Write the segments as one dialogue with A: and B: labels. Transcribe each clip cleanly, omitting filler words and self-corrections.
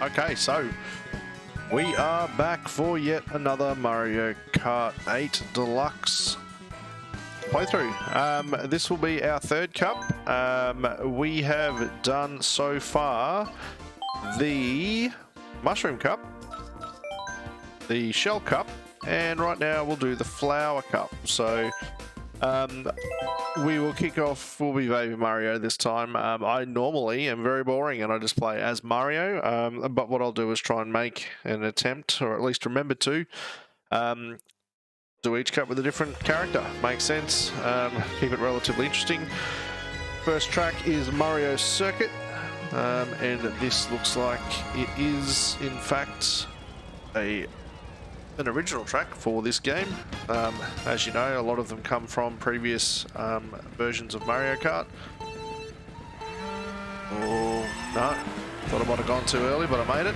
A: Okay, so we are back for yet another Mario Kart 8 Deluxe playthrough. This will be our third cup. We have done so far the Mushroom Cup, the Shell Cup, and right now we'll do the Flower Cup. So we will kick off, we'll be Baby Mario this time. I normally am very boring and I just play as Mario, but what I'll do is try and make an attempt, or at least remember to, do each cup with a different character. Makes sense. Keep it relatively interesting. First track is Mario Circuit, and this looks like it is, in fact, an original track for this game. As you know, a lot of them come from previous versions of Mario Kart. Oh, no. Thought I might have gone too early, but I made it.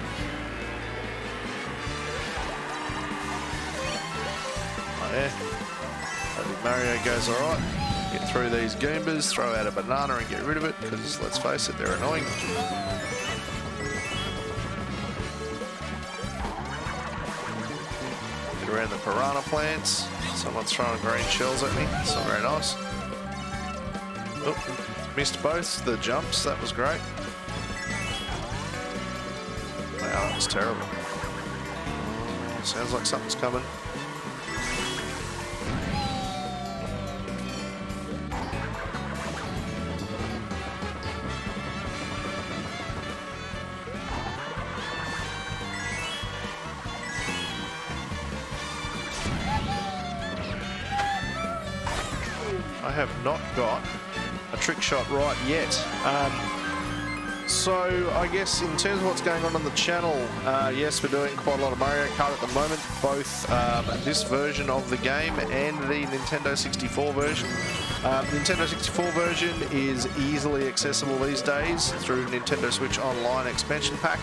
A: Oh, yeah. Maybe Mario goes alright. Get through these Goombas, throw out a banana and get rid of it, because let's face it, they're annoying. Around the piranha plants. Someone's throwing green shells at me. It's not very nice. Oh, missed both the jumps. That was great. Wow, that was terrible. Sounds like something's coming. I have not got a trick shot right yet. So I guess in terms of what's going on the channel, yes, we're doing quite a lot of Mario Kart at the moment, both this version of the game and the Nintendo 64 version. The Nintendo 64 version is easily accessible these days through Nintendo Switch Online expansion pack,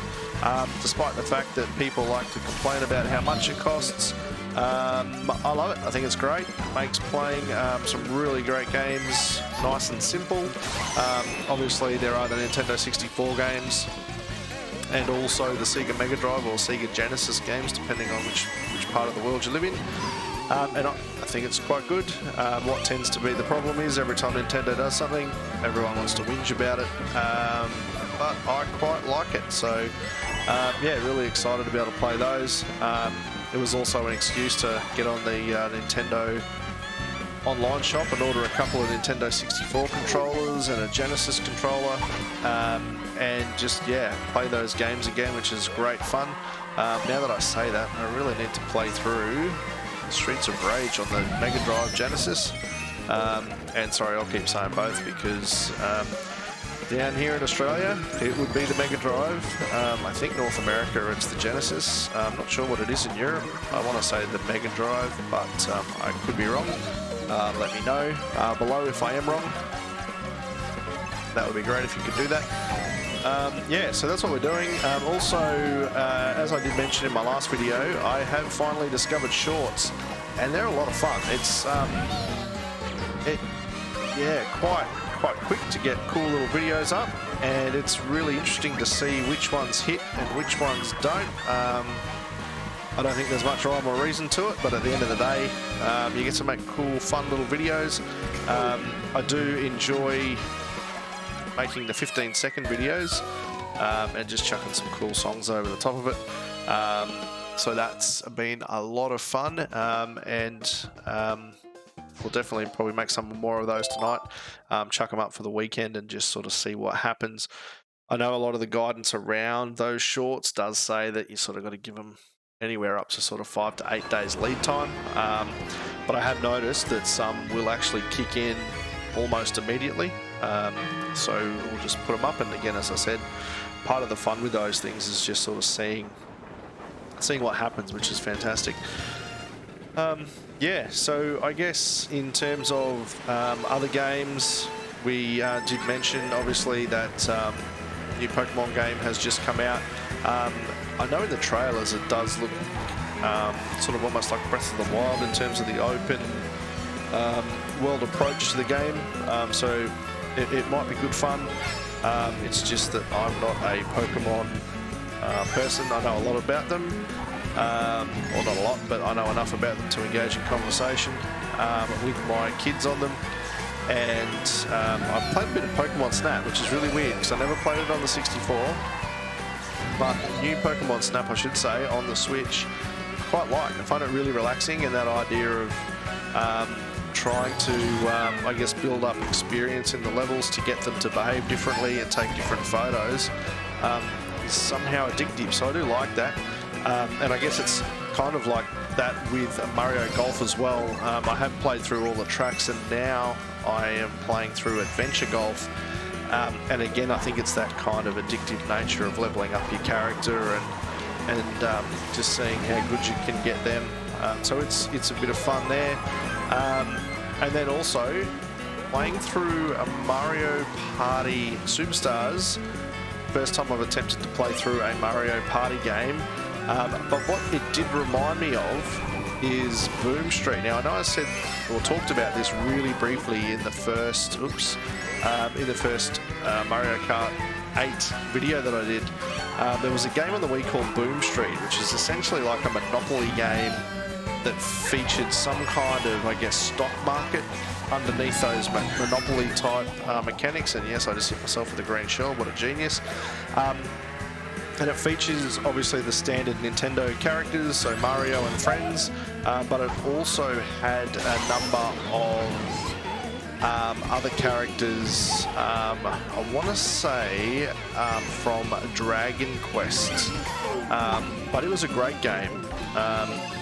A: despite the fact that people like to complain about how much it costs. I love it. I think it's great. It makes playing some really great games nice and simple. Obviously, there are the Nintendo 64 games and also the Sega Mega Drive or Sega Genesis games, depending on which part of the world you live in. And I think it's quite good. What tends to be the problem is every time Nintendo does something, everyone wants to whinge about it. But I quite like it. So, yeah, really excited to be able to play those. It was also an excuse to get on the Nintendo online shop and order a couple of Nintendo 64 controllers and a Genesis controller, and just, yeah, play those games again, which is great fun. Now that I say that, I really need to play through Streets of Rage on the Mega Drive Genesis. And sorry, I'll keep saying both because down here in Australia, it would be the Mega Drive. I think North America, it's the Genesis. I'm not sure what it is in Europe. I want to say the Mega Drive, but I could be wrong. Let me know below if I am wrong. That would be great if you could do that. Yeah, so that's what we're doing. Also, as I did mention in my last video, I have finally discovered shorts, and they're a lot of fun. It's quite quick to get cool little videos up, and it's really interesting to see which ones hit and which ones don't. I don't think there's much rhyme or reason to it, but at the end of the day, you get to make cool, fun little videos. I do enjoy making the 15-second videos and just chucking some cool songs over the top of it. So that's been a lot of fun, and we'll definitely probably make some more of those tonight, chuck them up for the weekend and just sort of see what happens. I know a lot of the guidance around those shorts does say that you sort of got to give them anywhere up to sort of 5 to 8 days lead time, but I have noticed that some will actually kick in almost immediately, so we'll just put them up, and again, as I said, part of the fun with those things is just sort of seeing what happens, which is fantastic. Yeah, so I guess in terms of other games, we did mention obviously that new Pokemon game has just come out. I know in the trailers it does look sort of almost like Breath of the Wild in terms of the open world approach to the game, so it might be good fun. It's just that I'm not a Pokemon person. I know a lot about them, or not a lot, but I know enough about them to engage in conversation with my kids on them. And I've played a bit of Pokemon Snap, which is really weird because I never played it on the 64. But new Pokemon Snap, I should say, on the Switch, quite like. I find it really relaxing, and that idea of trying to, I guess, build up experience in the levels to get them to behave differently and take different photos is somehow addictive. So I do like that. And I guess it's kind of like that with Mario Golf as well. I have played through all the tracks, and now I am playing through Adventure Golf. And again, I think it's that kind of addictive nature of leveling up your character and just seeing how good you can get them. So it's a bit of fun there. And then also playing through a Mario Party Superstars. First time I've attempted to play through a Mario Party game. But what it did remind me of is Boom Street. Now I know I said or talked about this really briefly in the first, Mario Kart 8 video that I did. There was a game on the Wii called Boom Street, which is essentially like a Monopoly game that featured some kind of, I guess, stock market underneath those Monopoly type mechanics. And yes, I just hit myself with a green shell. What a genius. And it features obviously the standard Nintendo characters, so Mario and friends, but it also had a number of other characters, I want to say from Dragon Quest, but it was a great game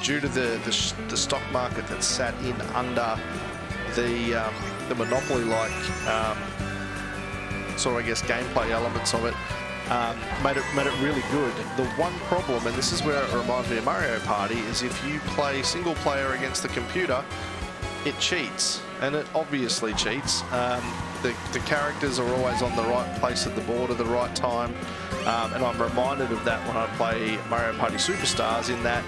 A: due to the stock market that sat in under the Monopoly-like sort of, I guess, gameplay elements of it. Made it really good. The one problem, and this is where it reminds me of Mario Party, is if you play single player against the computer, it cheats, and it obviously cheats. The characters are always on the right place at the board at the right time, and I'm reminded of that when I play Mario Party Superstars, in that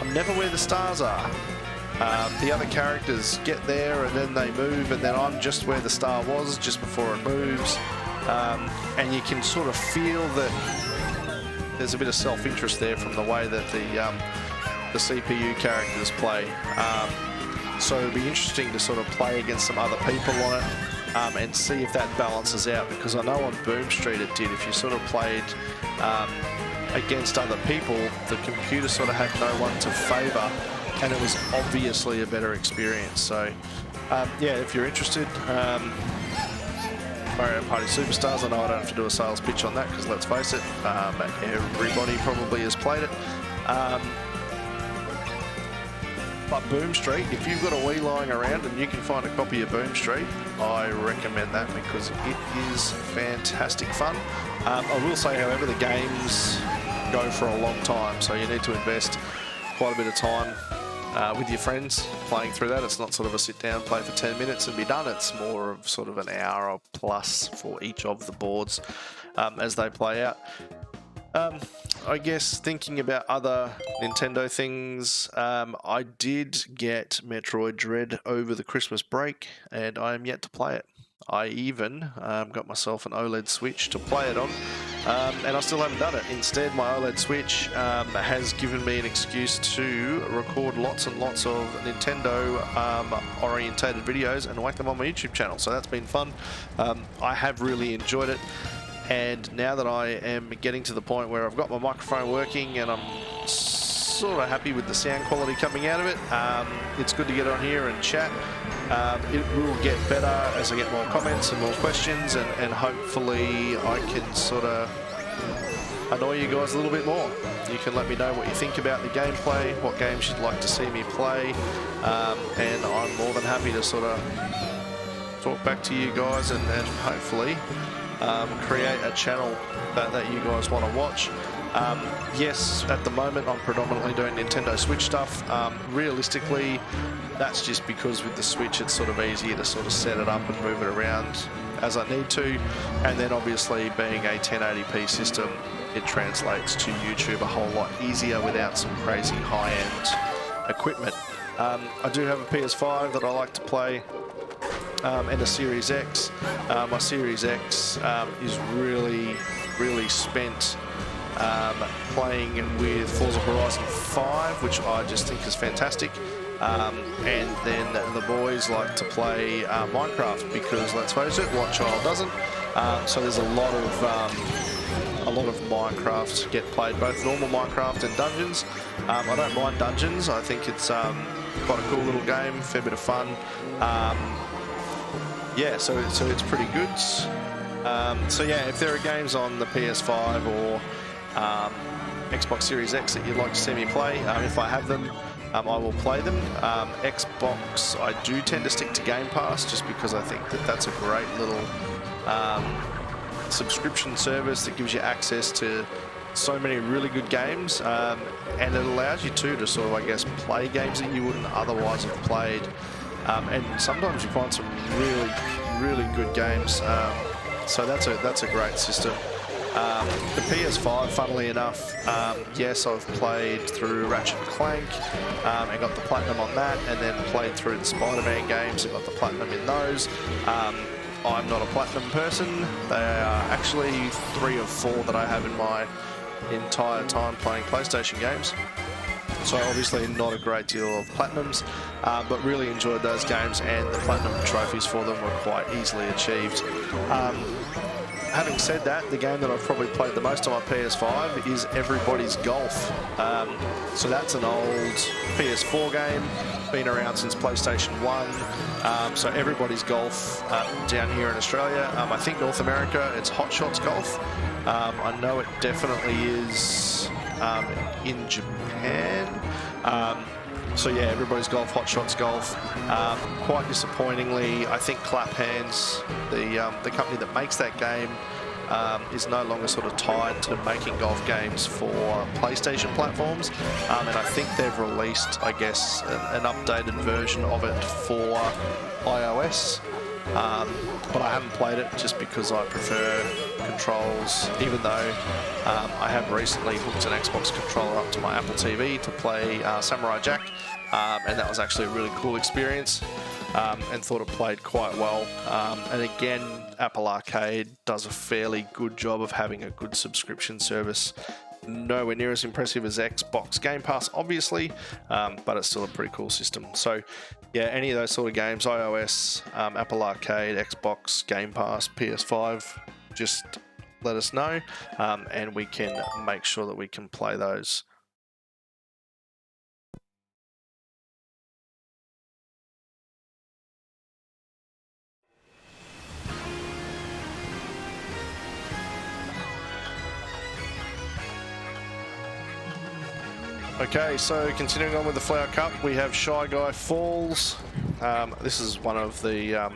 A: I'm never where the stars are. The other characters get there and then they move, and then I'm just where the star was just before it moves. And you can sort of feel that there's a bit of self-interest there from the way that the CPU characters play. So it'll be interesting to sort of play against some other people on it and see if that balances out, because I know on Boom Street it did. If you sort of played against other people, the computer sort of had no one to favour, and it was obviously a better experience. So yeah, if you're interested, Mario Party Superstars, I know I don't have to do a sales pitch on that, because let's face it, everybody probably has played it. But Boom Street, if you've got a Wii lying around and you can find a copy of Boom Street, I recommend that, because it is fantastic fun. I will say, however, the games go for a long time, so you need to invest quite a bit of time with your friends playing through that. It's not sort of a sit down, play for 10 minutes and be done. It's more of sort of an hour or plus for each of the boards as they play out. I guess thinking about other Nintendo things, I did get Metroid Dread over the Christmas break, and I am yet to play it. I even got myself an OLED Switch to play it on, and I still haven't done it. Instead, my OLED Switch has given me an excuse to record lots and lots of Nintendo orientated videos and whack them on my YouTube channel, so that's been fun. I have really enjoyed it. And now that I am getting to the point where I've got my microphone working and I'm sort of happy with the sound quality coming out of it, it's good to get on here and chat. It will get better as I get more comments and more questions, and hopefully I can sort of annoy you guys a little bit more. You can let me know what you think about the gameplay, what games you'd like to see me play, and I'm more than happy to sort of talk back to you guys and hopefully create a channel that you guys want to watch. Yes, at the moment I'm predominantly doing Nintendo Switch stuff. Realistically, that's just because with the Switch it's sort of easier to sort of set it up and move it around as I need to, and then obviously being a 1080p system, it translates to YouTube a whole lot easier without some crazy high-end equipment. I do have a PS5 that I like to play, and a Series X. My Series X is really spent playing with Forza Horizon 5, which I just think is fantastic. And then the boys like to play Minecraft because, let's face it, what child doesn't? So there's a lot of Minecraft get played, both normal Minecraft and dungeons. I don't mind dungeons. I think it's quite a cool little game, fair bit of fun. Yeah, so it's pretty good. So yeah, if there are games on the PS5 or Xbox Series X that you'd like to see me play, if I have them, I will play them. Xbox, I do tend to stick to Game Pass just because I think that that's a great little subscription service that gives you access to so many really good games, and it allows you to sort of, I guess, play games that you wouldn't otherwise have played. And sometimes you find some really good games. So that's a great system. The PS5, funnily enough, yes, I've played through Ratchet & Clank and got the platinum on that, and then played through the Spider-Man games and got the platinum in those. I'm not a platinum person. They are actually 3 of 4 that I have in my entire time playing PlayStation games. So obviously not a great deal of platinums, but really enjoyed those games, and the platinum trophies for them were quite easily achieved. Having said that, the game that I've probably played the most on my PS5 is Everybody's Golf. So that's an old PS4 game, been around since PlayStation 1. So Everybody's Golf down here in Australia. I think North America, it's Hot Shots Golf. I know it definitely is in Japan. So yeah, Everybody's Golf, Hot Shots Golf. Quite disappointingly, I think Clap Hands, the company that makes that game, is no longer sort of tied to making golf games for PlayStation platforms. And I think they've released, I guess, an updated version of it for iOS. But I haven't played it just because I prefer controls, even though I have recently hooked an Xbox controller up to my Apple TV to play Samurai Jack, and that was actually a really cool experience, and thought it played quite well. And again, Apple Arcade does a fairly good job of having a good subscription service. Nowhere near as impressive as Xbox Game Pass, obviously, but it's still a pretty cool system. So yeah, any of those sort of games, iOS, Apple Arcade, Xbox, Game Pass, PS5, just let us know, and we can make sure that we can play those. Okay, so continuing on with the Flower Cup, we have Shy Guy Falls. This is one of the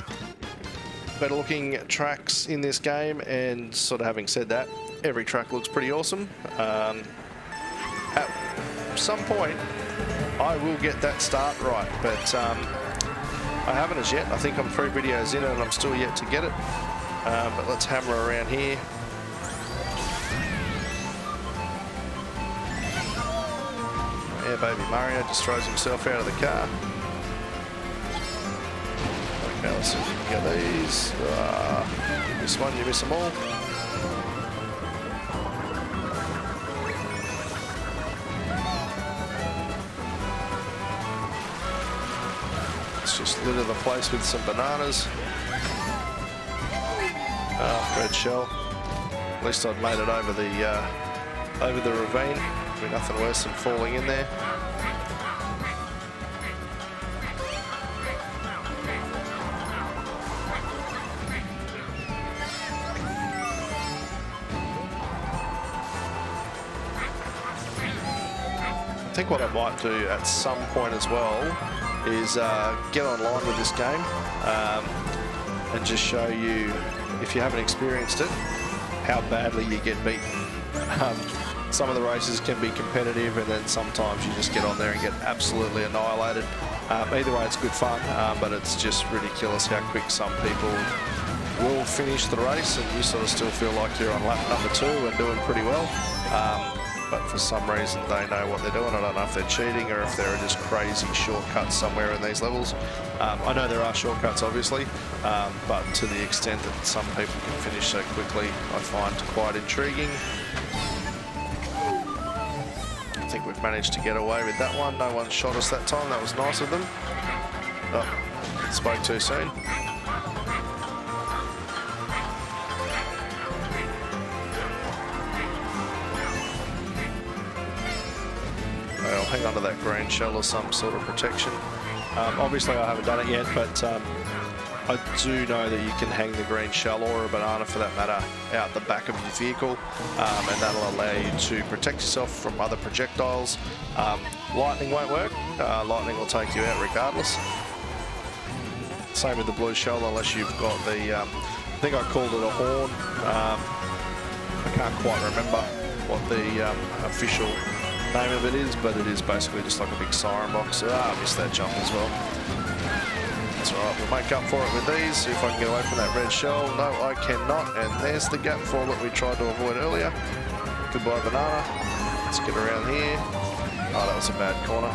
A: better looking tracks in this game, and sort of having said that, every track looks pretty awesome. At some point, I will get that start right, but I haven't as yet. I think I'm 3 videos in and I'm still yet to get it. But let's hammer around here. Yeah, baby Mario just throws himself out of the car. Okay, let's see if we can get these. You miss one, you miss them all. Let's just litter the place with some bananas. Red shell. At least I'd made it over the ravine. Be nothing worse than falling in there. I think what I might do at some point as well is get online with this game and just show you, if you haven't experienced it, how badly you get beaten. Some of the races can be competitive, and then sometimes you just get on there and get absolutely annihilated. Either way, it's good fun, but it's just ridiculous how quick some people will finish the race, and you sort of still feel like you're on lap number 2 and doing pretty well. But for some reason, they know what they're doing. I don't know if they're cheating or if there are just crazy shortcuts somewhere in these levels. I know there are shortcuts, obviously, but to the extent that some people can finish so quickly, I find quite intriguing. think we've managed to get away with that one. No one shot us that time. That was nice of them. Oh, spoke too soon. I'll hang on to that green shell or some sort of protection. Obviously I haven't done it yet, but I do know that you can hang the green shell or a banana for that matter out the back of your vehicle, and that'll allow you to protect yourself from other projectiles. Lightning won't work. Lightning will take you out regardless. Same with the blue shell unless you've got the, I think I called it a horn. I can't quite remember what the official name of it is, but it is basically just like a big siren box. I missed that jump as well. That's alright, we'll make up for it with these. See if I can get away from that red shell. No, I cannot. And there's the gap fall that we tried to avoid earlier. Goodbye, banana. Let's get around here. Oh, that was a bad corner.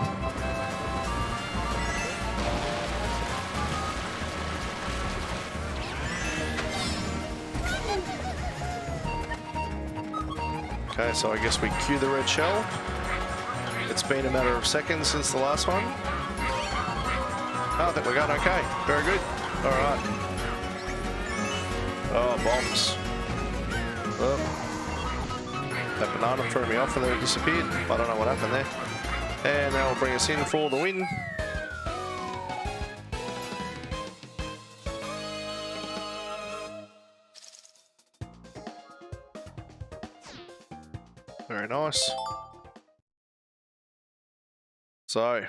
A: Okay, so I guess we cue the red shell. It's been a matter of seconds since the last one. Oh, I think we're going okay. Very good. All right. Oh, bombs. Oh. That banana threw me off and then it disappeared. I don't know what happened there. And that will bring us in for the win. Very nice. So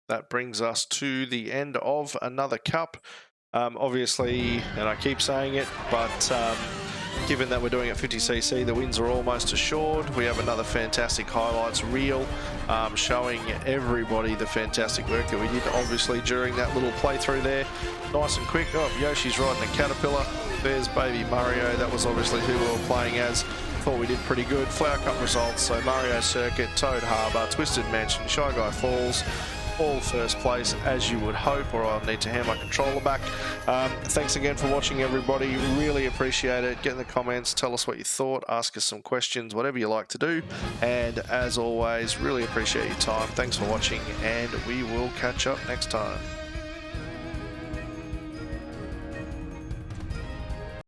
A: that brings us to the end of another cup. Obviously, and I keep saying it, but given that we're doing it 50cc, the wins are almost assured. We have another fantastic highlights reel showing everybody the fantastic work that we did, obviously, during that little playthrough there. Nice and quick. Oh, Yoshi's riding a caterpillar. There's baby Mario. That was obviously who we were playing as. Thought we did pretty good. Flower Cup results, so Mario Circuit, Toad Harbour, Twisted Mansion, Shy Guy Falls, all first place as you would hope, or I'll need to hand my controller back. Thanks again for watching, everybody. Really appreciate it. Get in the comments, tell us what you thought, ask us some questions, whatever you like to do. And as always, really appreciate your time. Thanks for watching, and we will catch up next time.